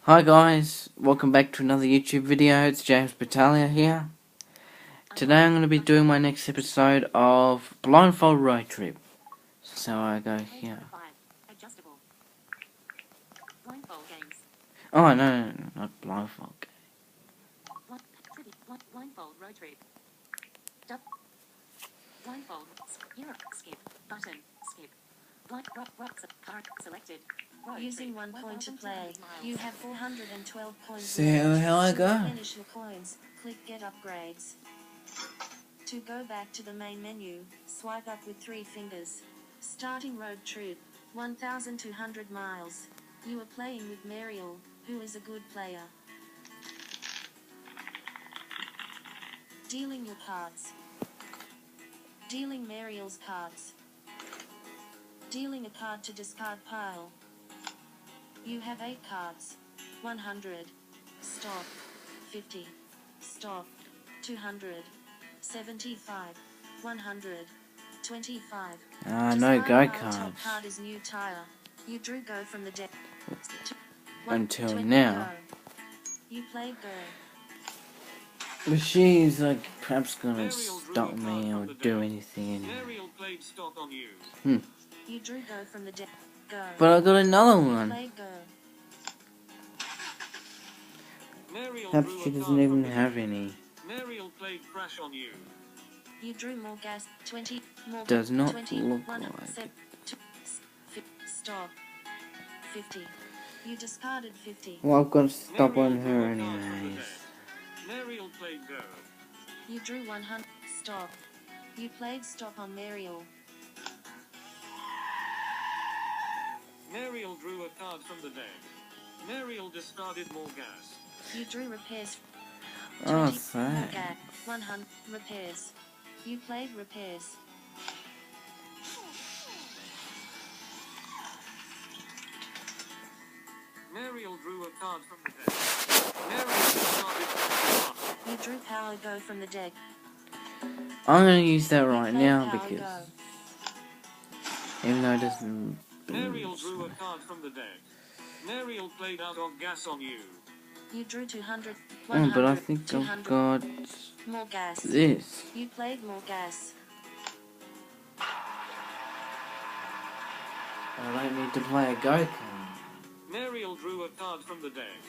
Hi guys, welcome back to another YouTube video. It's James Battaglia here. Today I'm going to be doing my next episode of Blindfold Road Trip. So I go here. Oh no, not Blindfold. Blindfold Road Trip. Blindfold. Here. Skip. Button. Skip. Card selected. Using 1 point to play, you have 412 coins. See how I go. To replenish your coins, click Get Upgrades. To go back to the main menu, swipe up with 3 fingers. Starting road trip, 1,200 miles. You are playing with Mariel, who is a good player. Dealing your cards. Dealing Mariel's cards. Dealing a card to discard pile. You have 8 cards. 100. Stop. 50. Stop. 200. 75. 100. 25. No go Top cards. card is new tire. You drew go from the deck. Until now. Go. You played go. But she's like perhaps gonna stop me or do anything. Mariel played stop on you. You drew go from the deck. Go. But I got another You one. played go. Mariel Perhaps drew she a doesn't card even from the have deck. any. Mariel played crash on you. You drew more gas. 20. More Does not 20, look 1, like 7, 2, stop. 50. You discarded 50. Well, I've got to stop Mariel on drew her a card from the anyways. deck. Mariel played go. You drew 100. Stop. You played stop on Mariel. Mariel drew a card from the deck. Mariel discarded more gas. You drew repairs. Oh, 20, more thanks. gas. 100. Repairs. You played repairs. Mariel drew a card from the deck. Mariel discarded 21. You drew power go from the deck. I'm gonna use that You right played now power because go. even though it doesn't. Mariel drew a card from the deck. Mariel played out on gas on you. You drew 200. Oh, 100. but I think I've 200. got More gas. this. You played more gas. I don't need to play a go card. Mariel drew a card from the deck.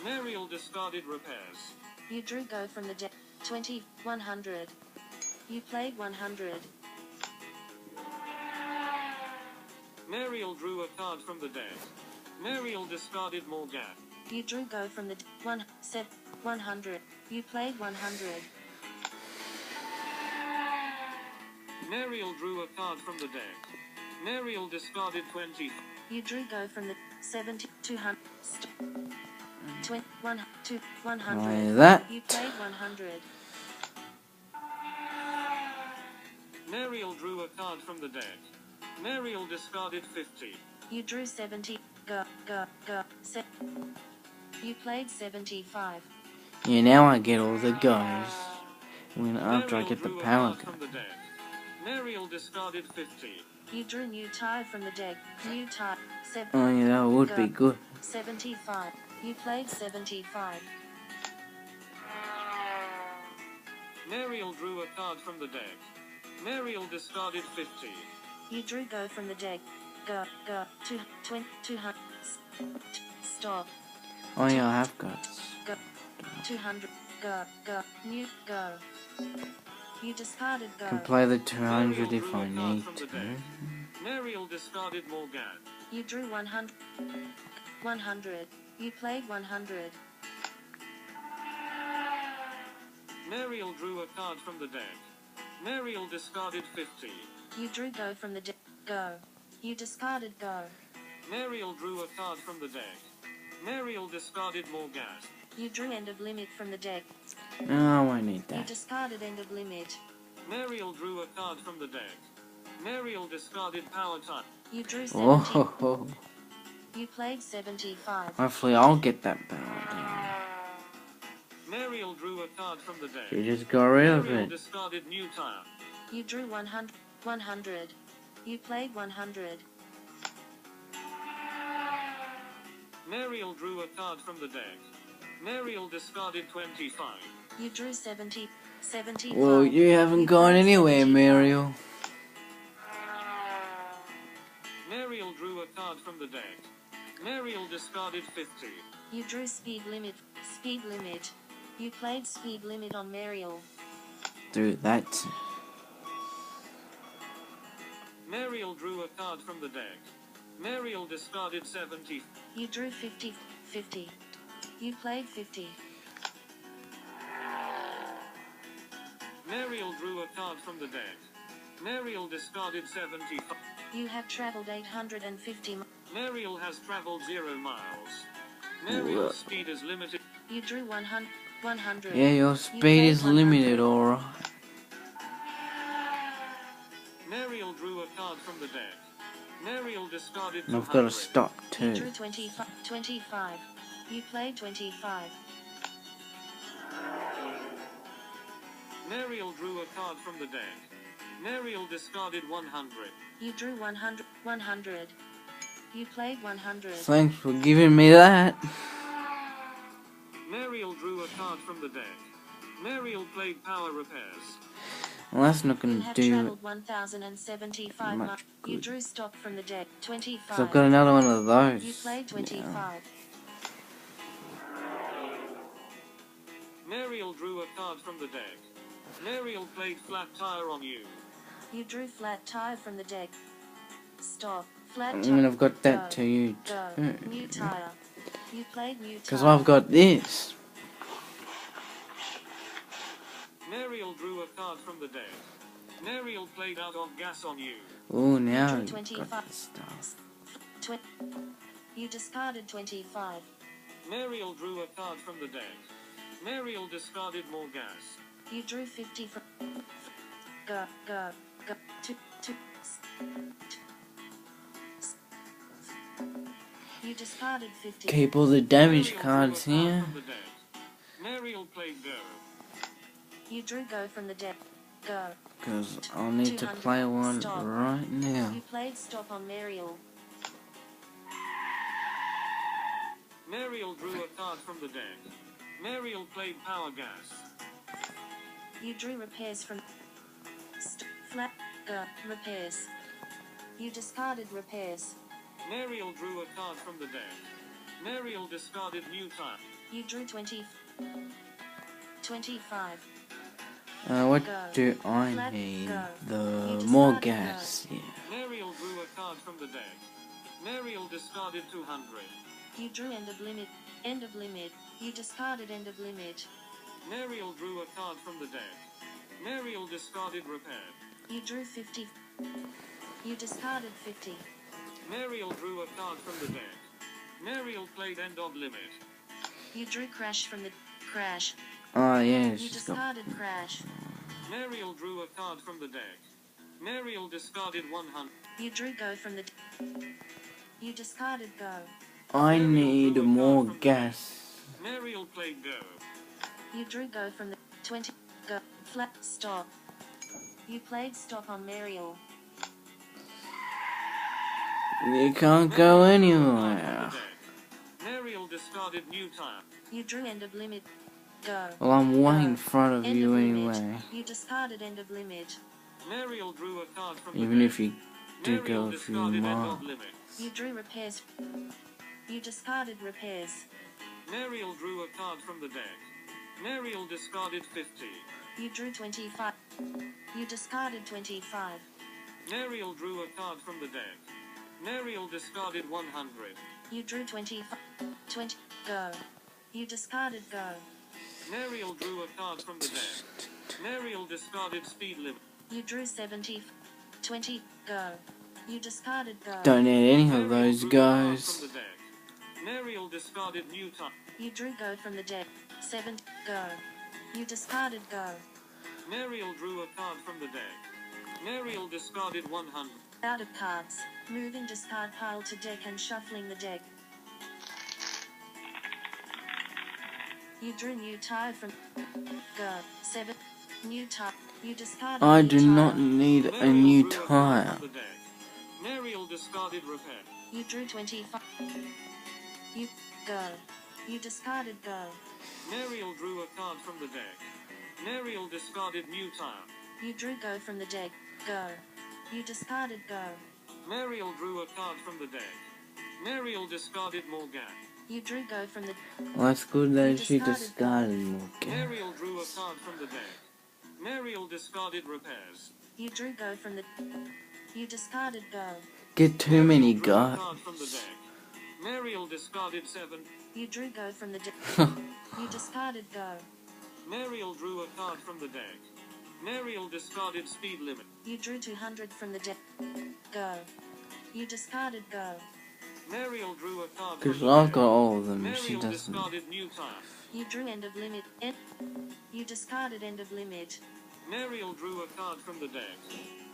Mariel discarded repairs. You drew go from the deck. 20. 100. You played 100. Mariel drew a card from the deck. Mariel discarded more gas. You drew go from the 100. You played 100. Mariel drew a card from the deck. Mariel discarded 20. You drew go from the 70. 200. 20. 1. 2. 100. Like that. You played 100. Mariel drew a card from the deck. Mariel discarded 50. You drew 70. Go. You played 75. Yeah, now I get all the goes. When after I Mariel get the drew a power card from gun. the deck. Mariel discarded 50. You drew new tire from the deck. New tire. Oh yeah, that would be good. 75. You played 75. Mariel drew a card from the deck. Mariel discarded 50. You drew go from the deck. Go. 200. Stop. Oh yeah, I have guts. Go. 200. Go. New. Go. You discarded go. Can play the 200 Mariel if drew I a card need from the to. deck. Mariel discarded more gas. You drew 100. 100. You played 100. Mariel drew a card from the deck. Mariel discarded 50. You drew go from the deck. Go. You discarded go. Mariel drew a card from the deck. Mariel discarded more gas. You drew end of limit from the deck. No, I won't need You that. discarded end of limit. Mariel drew a card from the deck. Mariel discarded power time. You drew 70. Oh ho ho. You played 75. Hopefully I'll get that power down. Mariel drew a card from the deck. You just got rid of Mariel it. discarded new tire. You drew 100. 100. You played 100. Mariel drew a card from the deck. Mariel discarded 25. You drew 75. Well, you haven't gone played anywhere, 75. Mariel. Mariel drew a card from the deck. Mariel discarded 50. You drew speed limit. Speed limit. You played speed limit on Mariel. Do that. Mariel drew a card from the deck. Mariel discarded 70. You drew 50. You played 50. Mariel drew a card from the deck. Mariel discarded 75. You have traveled 850 miles. Mariel has traveled 0 miles. Mariel's speed is limited. You drew 100. Yeah, your speed is limited, alright. Mariel drew a card from the deck. Mariel discarded 200. And I've got a stock You too. drew 25. You played 25. Mariel drew a card from the deck. Mariel discarded 100. You drew 100. You played 100. Thanks for giving me that. Mariel drew a card from the deck. Mariel played power repairs. Well, that's not You going to have do traveled 1075 much miles. You good. drew stock from the deck. 25. Because I've got another one of those. You played 25. Yeah. Mariel drew a card from the deck. Mariel played flat tire on you. You drew flat tire from the deck. Stop. Flat I tire. mean, I've got that Go. to you Go. too. New tire. You played new Because tire. I've got this. Mariel drew a card from the deck. Mariel played out of gas on you. Oh, now drew you've 25. got the stuff. You discarded 25. Mariel drew a card from the deck. Mariel discarded more gas. You drew 50 from. Go. You discarded 50. Keep all the damage Mariel cards drew a card here. from the deck. Mariel played go. You drew go from the deck. Go. Because I'll need to 200. play one Stop. right now. You played stop on Mariel. Mariel drew a card from the deck. Mariel played power gas. You drew repairs from. Flat. Go. Repairs. You discarded repairs. Mariel drew a card from the deck. Mariel discarded new tire. You drew 25. What Go. do I Flat. need? Go. The You more discarded gas, yeah. Mariel drew a card from the deck. Mariel discarded 200. You drew end of limit. End of limit. You discarded end of limit. Mariel drew a card from the deck. Mariel discarded repair. You drew 50. You discarded 50. Mariel drew a card from the deck. Mariel played end of limit. You drew crash from the crash. Oh, yeah, You she's got. discarded crash. Mariel drew a card from the deck. Mariel discarded 100. You drew go from the. You discarded go. I need more gas. Mariel played go. You drew go from the 20. Go. Flat. Stop. You played stop on Mariel. You can't go Mariel drew a card anywhere. from the deck. Mariel discarded new tire. You drew end of limit. Go. Well, I'm way in Go. front of End you of limit. anyway. You discarded end of limit. Mariel drew a card from the Even deck. if you do Mariel go a few discarded end miles. of limit. You drew repairs. You discarded repairs. Mariel drew a card from the deck. Mariel discarded 50. You drew 25. You discarded 25. Mariel drew a card from the deck. Mariel discarded 100. You drew 25. 20. Go. You discarded go. Mariel drew a card from the deck. Mariel discarded speed limit. You drew 70. 20. Go. You discarded go. Don't need any of Mariel those drew a card guys. from the deck. Mariel discarded new tire. You drew go from the deck. 7. Go. You discarded go. Mariel drew a card from the deck. Mariel discarded 100. Out of cards. Moving discard pile to deck and shuffling the deck. You drew new tire from. Go. 7. New tire. You discarded I new do tire. not need a Mariel new drew a card tire. from the deck. Mariel discarded repair. You drew 25. You go. You discarded go. Mariel drew a card from the deck. Mariel discarded new tile. You drew go from the deck. Go. You discarded go. Mariel drew a card from the deck. Mariel discarded Morgan. You drew go from the. Well, that's good that You she discarded discarded Morgan. Mariel drew a card from the deck. Mariel discarded repairs. You drew go from the. You discarded go. Get too many Mariel drew a guys. card from the deck. Mariel discarded 7. You drew go from the deck. You discarded go. Mariel drew a card from the deck. Mariel discarded speed limit. You drew 200 from the deck. Go. You discarded go. Mariel drew a card from Because the I've deck. got all of them and she Mariel doesn't. discarded new tile. You drew end of limit. You discarded end of limit. Mariel drew a card from the deck.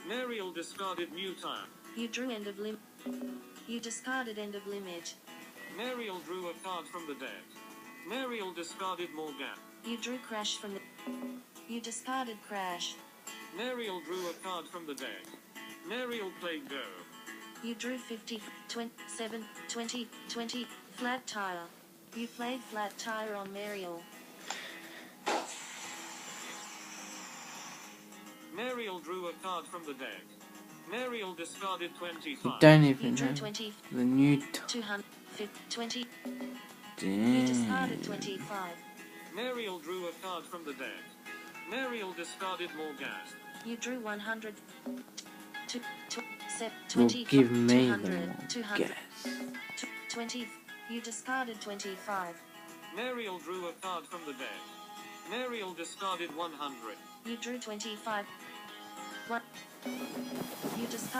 Mariel discarded new tile. You drew end of limit. You discarded end of limit. Mariel drew a card from the deck. Mariel discarded Morgan. You drew crash from the. You discarded crash. Mariel drew a card from the deck. Mariel played go. You drew 50, 27, 20, 20, flat tire. You played flat tire on Mariel. Mariel drew a card from the deck. Mariel discarded You 25. don't You even drew know 20, the new 200, 20. Damn. You discarded 25. Mariel drew a card from the deck. Mariel discarded more gas. You drew 100. 20. Will give me the 200. more 200. gas. 20. You discarded 25. Mariel drew a card from the deck. Mariel discarded 100. You drew 25. 1. You discarded.